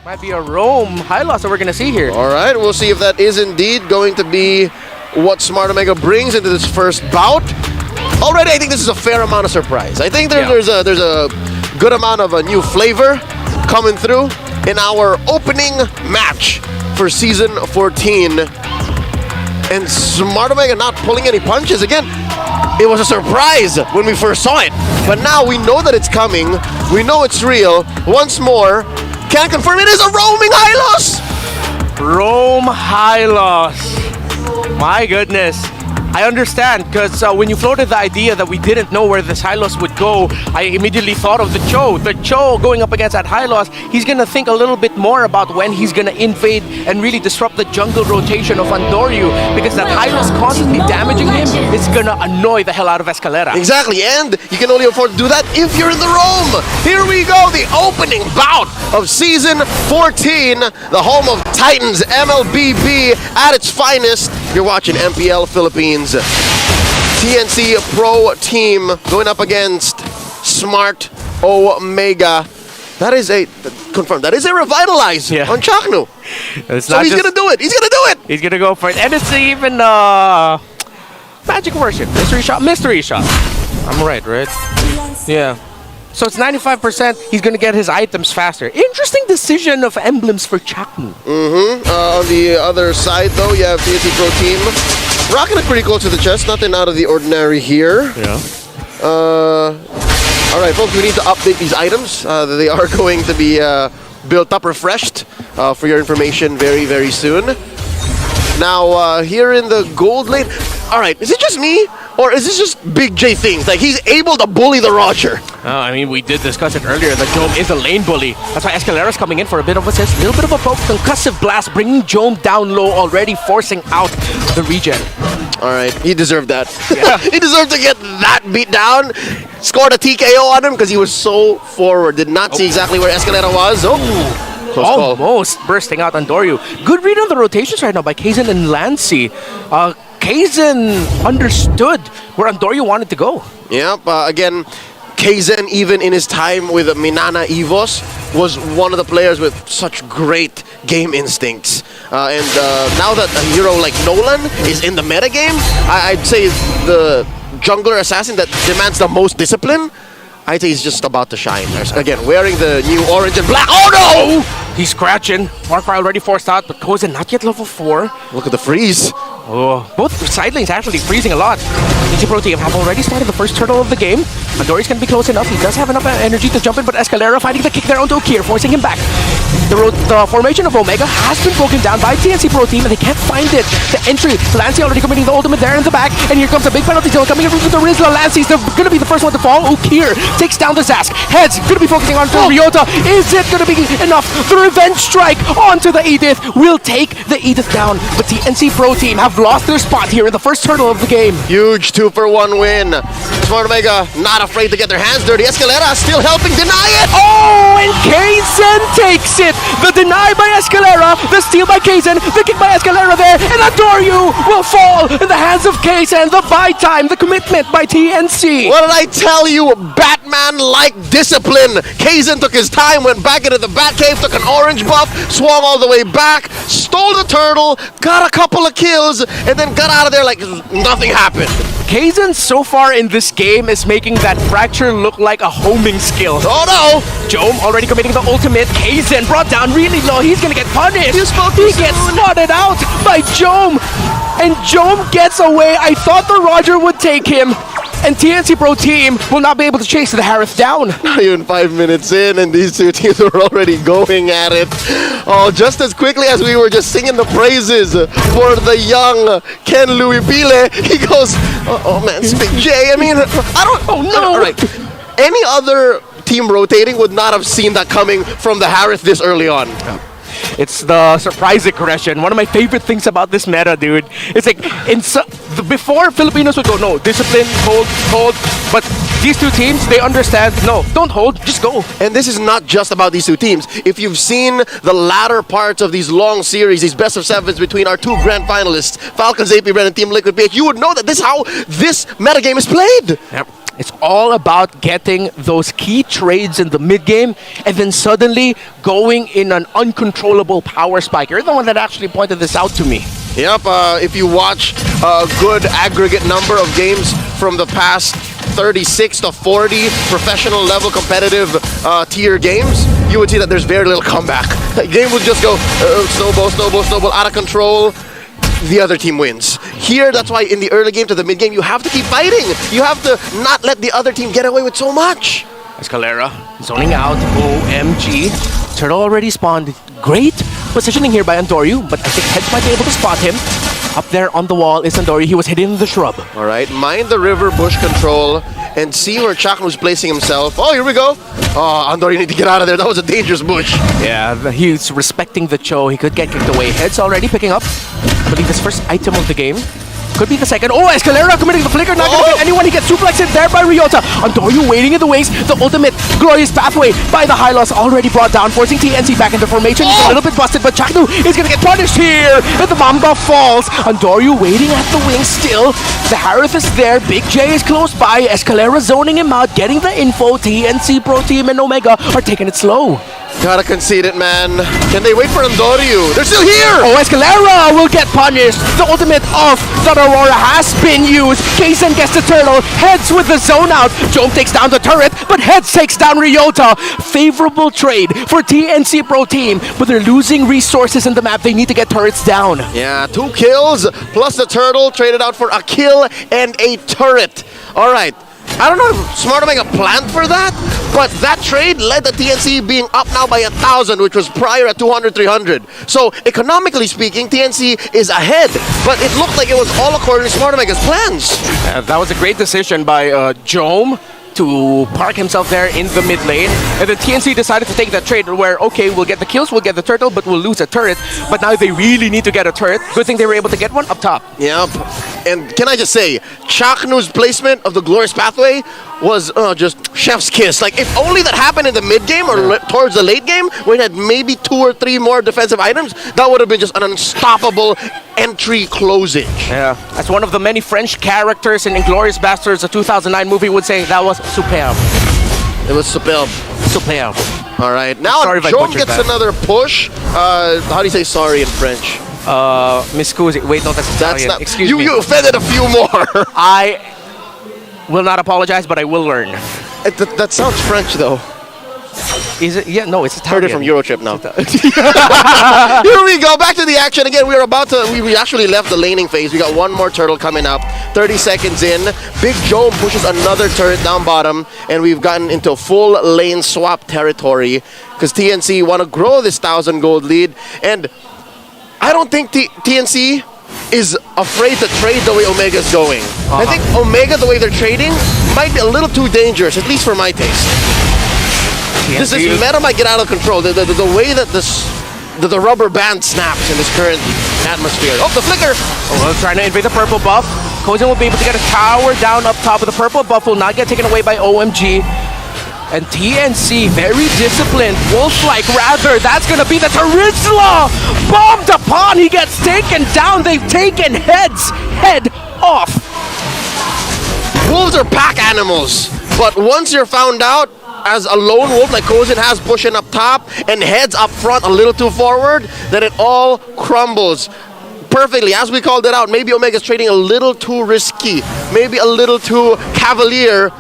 Might be a Rome high loss that we're going to see here. All right, we'll see if that is indeed going to be what Smart Omega brings into this first bout. Already, I think this is a fair amount of surprise. I think there's a good amount of a new flavor coming through in our opening match for Season 14. And Smart Omega not pulling any punches. Again, it was a surprise when we first saw it. But now we know that it's coming. We know it's real. Once more, can confirm it is a roaming high loss. Rome high loss. My goodness. I understand, because when you floated the idea that we didn't know where this Hylos would go, I immediately thought of the Cho. The Cho going up against that Hylos, he's going to think a little bit more about when he's going to invade and really disrupt the jungle rotation of Andoryu, because that Hylos constantly damaging him is going to annoy the hell out of Escalera. Exactly, and you can only afford to do that if you're in the Rome. Here we go, the opening bout of Season 14, the home of Titans, MLBB at its finest. You're watching MPL Philippines. TNC Pro Team going up against Smart Omega. That is a confirmed. That is a revitalize on Chaknu. So he's gonna do it. He's gonna do it. He's gonna go for it, and it's even magic version, mystery shot. I'm right? Yeah. So it's 95%. He's gonna get his items faster. Interesting decision of emblems for Chaknu. On the other side, though, you have TNC Pro Team rocking it pretty close to the chest. Nothing out of the ordinary here. Yeah. All right, folks, we need to update these items. They are going to be built up, refreshed for your information very, very soon. Now, here in the gold lane, all right, is it just me? Or is this just Big J things? Like, he's able to bully the Roger. I mean, we did discuss it earlier. The Jome is a lane bully. That's why Escalera's coming in for a bit of assist. A little bit of a poke, concussive blast, bringing Jome down low, already forcing out the regen. All right, he deserved that. Yeah. He deserved to get that beat down. Scored a TKO on him because he was so forward. Did not see exactly where Escalera was. Oh, almost bursting out on Doryu. Good read on the rotations right now by Kaizen and Lancy. Kaizen understood where Andoryu wanted to go. Yep, again, Kaizen, even in his time with Minana Evos, was one of the players with such great game instincts. And now that a hero like Nolan is in the metagame, I'd say the jungler assassin that demands the most discipline, I'd say he's just about to shine. Again, wearing the new orange and black. Oh no! He's scratching. Warcry already forced out, but Kozen not yet level 4. Look at the freeze. Oh, both side lanes actually freezing a lot. TNC Pro Team have already started the first turtle of the game. Andorju's can be close enough. He does have enough energy to jump in, but Escalera finding the kick there onto Okir, forcing him back. The formation of Omega has been broken down by TNC Pro Team, and they can't find it. The entry, Lancy already committing the ultimate there in the back, and here comes a big penalty zone coming in with the Rizla. Lancy's going to be the first one to fall. Okir takes down the Zask. Heads going to be focusing on Ryota. Is it going to be enough? The revenge strike onto the Edith will take the Edith down, but TNC Pro Team have lost their spot here in the first turtle of the game. Huge 2-for-1 win. Smart Omega not afraid to get their hands dirty. Escalera still helping deny it. Oh, and Kaizen takes it. The deny by Escalera, the steal by Kaizen, the kick by Escalera there, and Andoryu will fall in the hands of Kaizen. The buy time, the commitment by TNC. What did I tell you? Batman-like discipline. Kaizen took his time, went back into the Batcave, took an orange buff, swung all the way back, stole the turtle, got a couple of kills, and then got out of there like nothing happened. Kaizen so far in this game is making that Fracture look like a homing skill. Oh no! Jome already committing the ultimate. Kaizen brought down really low. He's gonna get punished. He gets spotted out by Jome. And Jome gets away. I thought the Roger would take him. And TNC Pro Team will not be able to chase the Harith down. Not even 5 minutes in, and these two teams are already going at it. Oh, just as quickly as we were just singing the praises for the young Ken Louis Pile, he goes, oh man, Big J. I mean, oh no. All right. Any other team rotating would not have seen that coming from the Harith this early on. It's the surprise aggression. One of my favorite things about this meta, dude. It's like, before Filipinos would go, no, discipline, hold. But these two teams, they understand, no, don't hold, just go. And this is not just about these two teams. If you've seen the latter parts of these long series, these best of sevens between our two grand finalists, Falcons AP Red and Team Liquid PH, you would know that this is how this metagame is played. Yep. It's all about getting those key trades in the mid-game and then suddenly going in an uncontrollable power spike. You're the one that actually pointed this out to me. Yep, if you watch a good aggregate number of games from the past 36 to 40 professional level competitive tier games, you would see that there's very little comeback. The game would just go snowball, snowball, snowball, out of control. The other team wins. Here, that's why in the early game to the mid game, you have to keep fighting. You have to not let the other team get away with so much. Escalera zoning out. OMG. Turtle already spawned. Great positioning here by Andoryu, but I think Heads might be able to spot him. Up there on the wall is Andoryu. He was hidden in the shrub. All right, mind the river bush control and see where Chaknu's placing himself. Oh, here we go. Oh, Andoryu, you need to get out of there. That was a dangerous bush. Yeah, he's respecting the Cho. He could get kicked away. Heads already picking up. I believe his first item of the game. Could be the second. Oh, Escalera committing the flicker. Not going to get anyone. He gets suplexed in there by Ryota. Andoryu waiting in the wings. The ultimate glorious pathway by the high loss already brought down, forcing TNC back into formation. He's a little bit busted, but Chaknu is going to get punished here. And the Mamba falls. Andoryu waiting at the wings still. The Harith is there. Big J is close by. Escalera zoning him out, getting the info. TNC Pro Team and Omega are taking it slow. Gotta concede it, man. Can they wait for Andoryu? They're still here! Oh, Escalera will get punished. The ultimate of the Aurora has been used. Kaizen gets the turtle. Heads with the zone out. Jome takes down the turret, but Heads takes down Ryota. Favorable trade for TNC Pro Team, but they're losing resources in the map. They need to get turrets down. Yeah, 2 kills plus the turtle traded out for a kill and a turret. All right. I don't know if Smart Omega planned for that, but that trade led to TNC being up now by 1,000, which was prior at 200, 300. So economically speaking, TNC is ahead, but it looked like it was all according to Smart Omega's plans. That was a great decision by Jome to park himself there in the mid lane. And then TNC decided to take that trade where, okay, we'll get the kills, we'll get the turtle, but we'll lose a turret. But now they really need to get a turret. Good thing they were able to get one up top. Yep. And can I just say, Chaknu's placement of the glorious pathway was just chef's kiss. Like, if only that happened in the mid game or towards the late game, when it had maybe 2 or 3 more defensive items, that would have been just an unstoppable entry closing. Yeah, as one of the many French characters in Inglourious Basterds, a 2009 movie, would say, that was superb. It was superb. Superb. All right, now Jome gets another push. How do you say sorry in French? Miss Cusi. Wait, no, that's Italian. Not, Excuse me. You offended a few more. I will not apologize, but I will learn. That sounds French, though. Is it? Yeah, no, it's Italian. Heard it from Eurotrip now. Here we go, back to the action again. We actually left the laning phase. We got one more turtle coming up. 30 seconds in. Big Jome pushes another turret down bottom, and we've gotten into full lane swap territory because TNC want to grow this 1,000 gold lead, and I don't think TNC is afraid to trade the way Omega's going. I think Omega, the way they're trading, might be a little too dangerous, at least for my taste. This meta might get out of control. The way that the rubber band snaps in this current atmosphere. Oh, the flicker! Oh, trying to invade the purple buff. Kaizen will be able to get a tower down up top, but the purple buff will not get taken away by OMG. And TNC, very disciplined, wolf-like rather. That's going to be the Tarantula! Bombed upon, he gets taken down. They've taken head off. Wolves are pack animals, but once you're found out as a lone wolf like Kaizen has pushing up top and heads up front a little too forward, then it all crumbles. Perfectly, as we called it out, maybe Omega's trading a little too risky, maybe a little too cavalier.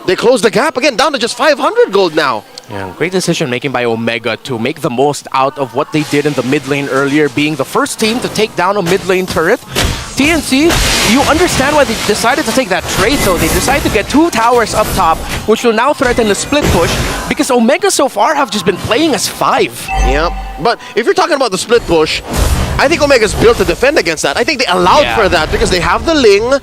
They close the gap again, down to just 500 gold now. Yeah, great decision making by Omega to make the most out of what they did in the mid lane earlier, being the first team to take down a mid lane turret. TNC, you understand why they decided to take that trade though. They decided to get 2 towers up top, which will now threaten the split push, because Omega so far have just been playing as 5. Yeah, but if you're talking about the split push, I think Omega's built to defend against that. I think they allowed for that because they have the Ling,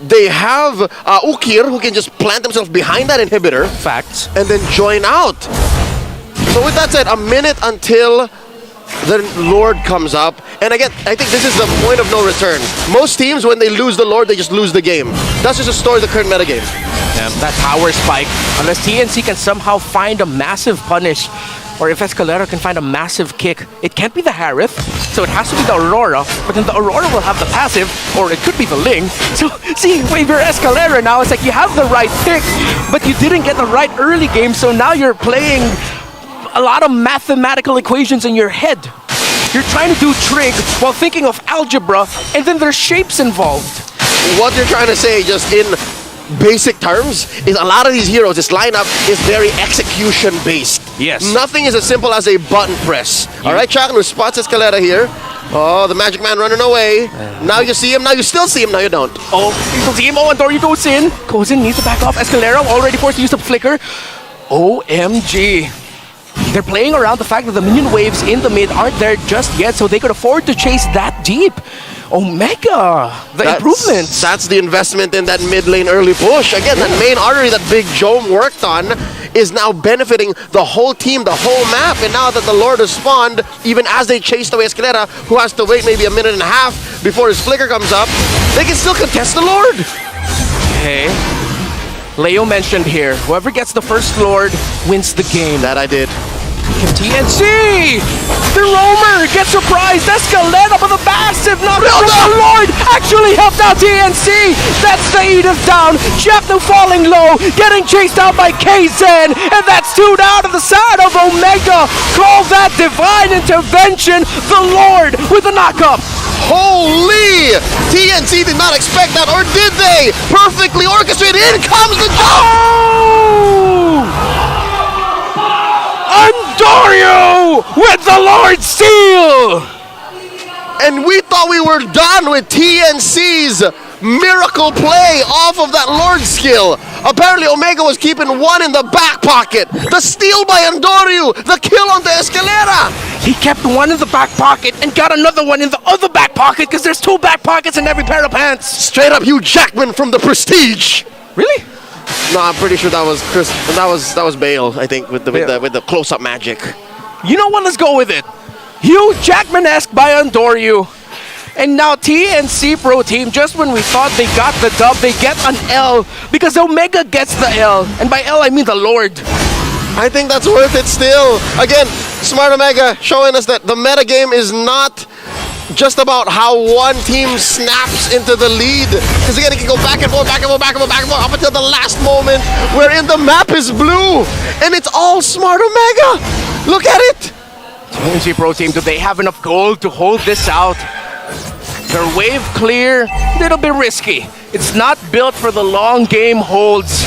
they have Ukir, who can just plant himself behind that inhibitor. Facts. And then join out. So with that said, a minute until the Lord comes up. And again, I think this is the point of no return. Most teams, when they lose the Lord, they just lose the game. That's just a story of the current metagame. That tower spike, unless TNC can somehow find a massive punish, or if Escalera can find a massive kick, it can't be the Harith, so it has to be the Aurora, but then the Aurora will have the passive, or it could be the Ling. So, see, if you're Escalera now, it's like you have the right pick, but you didn't get the right early game, so now you're playing a lot of mathematical equations in your head. You're trying to do trig while thinking of algebra, and then there's shapes involved. What you're trying to say, just in basic terms, is a lot of these heroes, this lineup is very execution based. Yes. Nothing is as simple as a button press. All right, Chaknu spots Escalera here. Oh, the Magic Man running away. Now you see him, now you still see him, now you don't. Oh, you can see him. Oh, and Dory goes in. Goes in, needs to back off. Escalera already forced to use the flicker. OMG. They're playing around the fact that the minion waves in the mid aren't there just yet, so they could afford to chase that deep. Omega, the improvements. That's the investment in that mid lane early push. Again, that main artery that Big Jome worked on is now benefiting the whole team, the whole map. And now that the Lord has spawned, even as they chased away Escalera, who has to wait maybe a minute and a half before his flicker comes up, they can still contest the Lord. Okay. Leo mentioned here, whoever gets the first Lord wins the game. That I did. TNC! The Roamer gets surprised. Escalera with a massive knock. The Lord actually helped out TNC. That's the Edith down. Chapno falling low, getting chased out by KZen. And that's 2 down to the side of Omega. Call that divine intervention. The Lord with the knockup. Holy! TNC did not expect that, or did they? Perfectly orchestrated. In comes the jump! Oh! Andorio with the Lord Seal! And we thought we were done with TNC's miracle play off of that Lord skill. Apparently Omega was keeping one in the back pocket. The steal by Andorio, the kill onto Escalera. He kept one in the back pocket and got another one in the other back pocket because there's 2 back pockets in every pair of pants. Straight up Hugh Jackman from the Prestige. Really? No, I'm pretty sure that was Chris. That was Bale, I think, with the close-up magic. You know what? Let's go with it. Hugh Jackman-esque by Andorio. And now TNC Pro Team, just when we thought they got the dub, they get an L because Omega gets the L. And by L, I mean the Lord. I think that's worth it still. Again, Smart Omega showing us that the metagame is not just about how one team snaps into the lead. Because again, it can go back and forth, back and forth, back and forth, back and forth, up until the last moment wherein the map is blue. And it's all Smart Omega. Look at it. TNC Pro Team, do they have enough gold to hold this out? Their wave clear, little bit risky. It's not built for the long game holds.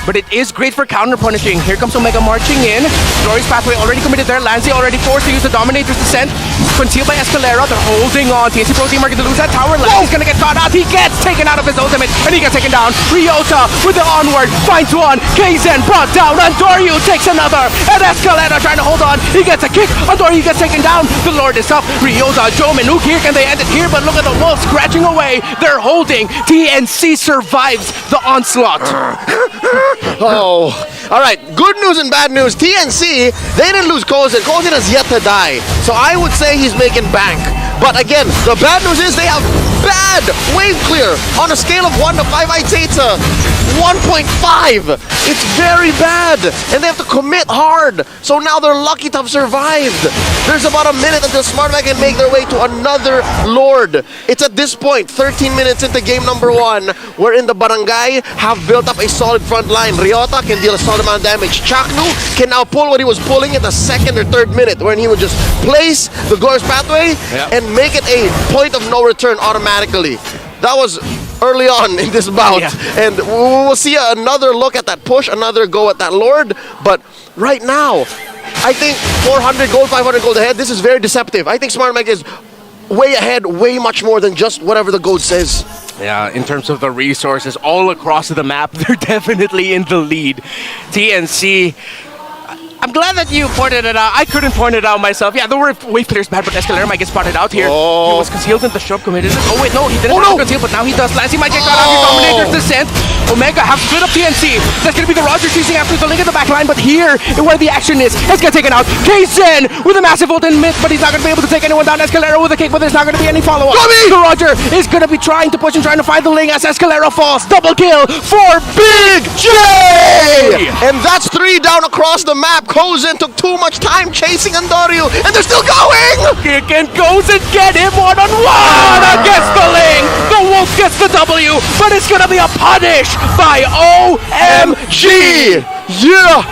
But it is great for counter-punishing. Here comes Omega marching in. Glory's pathway already committed there. Lanzi already forced to use the Dominator's Descent. Concealed by Escalera. They're holding on. TNC Pro Team are going to lose that tower. Lanzi's going to get caught out. He gets taken out of his ultimate. And he gets taken down. Ryota with the onward. Finds one. KZen brought down. Andorio takes another. And Escalera trying to hold on. He gets a kick. Andorio gets taken down. The Lord is up. Ryota, Jome, and Nuke here. Can they end it here? But look at the wolf scratching away. They're holding. TNC survives the onslaught. Oh, all right. Good news and bad news. TNC, they didn't lose KZen. KZen has yet to die. So I would say he's making bank. But again, the bad news is they have bad wave clear. On a scale of 1 to 5, I'd say it's a 1.5. It's very bad. And they have to commit hard. So now they're lucky to have survived. There's about a minute until SmartMag can make their way to another Lord. It's at this point, 13 minutes into game number 1, wherein the Barangay have built up a solid front line. Ryota can deal a solid amount of damage. Chaknu can now pull what he was pulling in the 2nd or 3rd minute, wherein he would just place the Glorious Pathway and make it a point of no return automatically. That was early on in this bout. And we'll see another look at that push, another go at that Lord. But right now, I think 400 gold, 500 gold ahead, this is very deceptive. I think SmartMag is way ahead, way much more than just whatever the gold says. Yeah, in terms of the resources all across the map, they're definitely in the lead. TNC, I'm glad that you pointed it out. I couldn't point it out myself. Yeah, the wave clear is bad, but Escalera might get spotted out here. He was concealed in the shop, committed it. Oh wait, no, he didn't have to conceal, but now he does. Lancy might get caught out. His Dominator's Descent. Omega have split up TNC. That's going to be the Roger chasing after the link in the back line, but here, where the action is, it's going to take it out. KZen with a massive ult and miss, but he's not going to be able to take anyone down. Escalera with a kick, but there's not going to be any follow-up. The Roger is going to be trying to push and trying to find the link as Escalera falls. Double kill for Big J! And that's 3 down across the map. Kozen took too much time chasing Andoryu, and they're still going! Kick and goes and get him one-on-one against the Ling. The Wolf gets the W, but it's gonna be a punish by OMG. Yeah!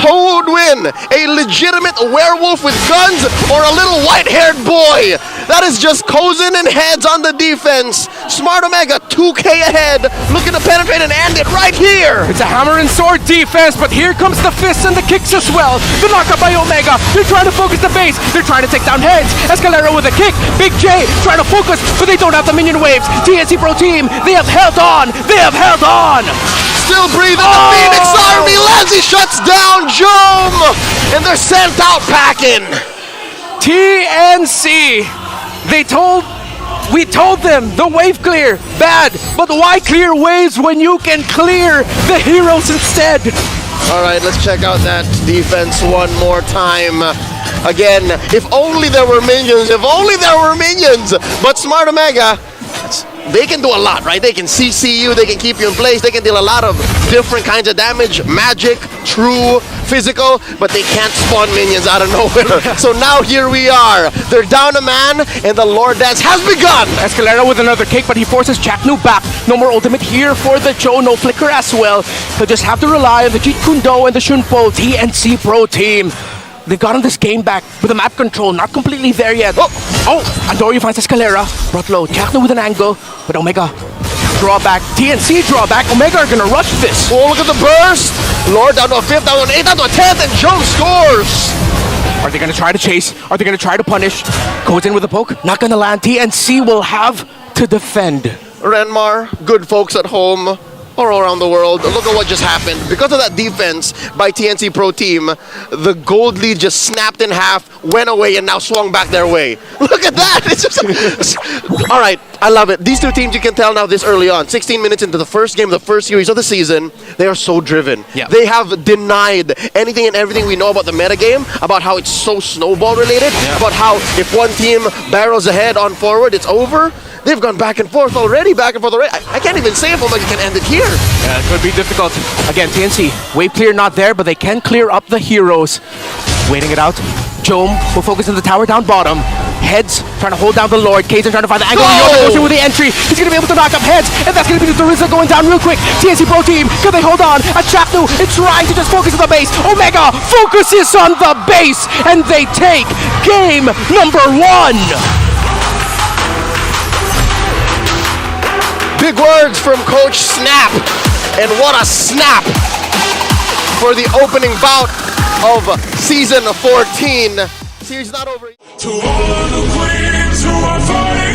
Who would win? A legitimate werewolf with guns or a little white-haired boy? That is just Kozen and heads on the defense. Smart Omega 2K ahead, looking to penetrate and end it right here. It's a hammer and sword defense, but here comes the fists and the kicks as well. The knockup by Omega. They're trying to focus the base. They're trying to take down heads. Escalera with a kick. Big J trying to focus, but they don't have the minion waves. TNC Pro Team, they have held on. They have held on. Still breathing, the Phoenix Army. Leslie shuts down Jom, and they're sent out packing. TNC, we told them the wave clear, bad, but why clear waves when you can clear the heroes instead? All right, let's check out that defense one more time. Again, if only there were minions, but Smart Omega, they can do a lot, right? They can CC you, they can keep you in place, they can deal a lot of different kinds of damage, magic, true, physical, but they can't spawn minions out of nowhere. So now here we are. They're down a man, and the Lord Dance has begun. Escalera with another kick, but he forces Chaknu back. No more ultimate here for the Cho, no flicker as well. He'll just have to rely on the Jeet Kune Do and the Shunpo TNC Pro Team. They've gotten this game back with the map control, not completely there yet. Oh, Andoryu finds Escalera, brought low, Chaknu with an angle, but Omega drawback, TNC drawback, Omega are gonna rush this. Oh, look at the burst! Lord down to a 5th, down to an 8th, down to a 10th, and Joe scores! Are they gonna try to chase? Are they gonna try to punish? Goes in with a poke, not gonna land. TNC will have to defend. Renmar, good folks at home, or around the world, look at what just happened. Because of that defense by TNC Pro Team, the gold lead just snapped in half, went away, and now swung back their way. Look at that! It's just all right, I love it. These two teams, you can tell now this early on, 16 minutes into the first game, the first series of the season, they are so driven. Yeah. They have denied anything and everything we know about the metagame, about how it's so snowball related, about how if one team barrels ahead on forward, it's over. They've gone back and forth already, I can't even say if Omega can end it here. Yeah, it could be difficult. Again, TNC, wave clear not there, but they can clear up the heroes. Waiting it out. Jom will focus on the tower down bottom. Heads trying to hold down the Lord. Kaizen trying to find the angle. Goes in with the entry. He's going to be able to knock up heads, and that's going to be the Rizza going down real quick. TNC Pro Team, can they hold on? A Chaknu is trying to just focus on the base. Omega focuses on the base, and they take game number 1. Big words from Coach Snap, and what a snap for the opening bout of Season 14. Series not over. To all the queens who are fighting.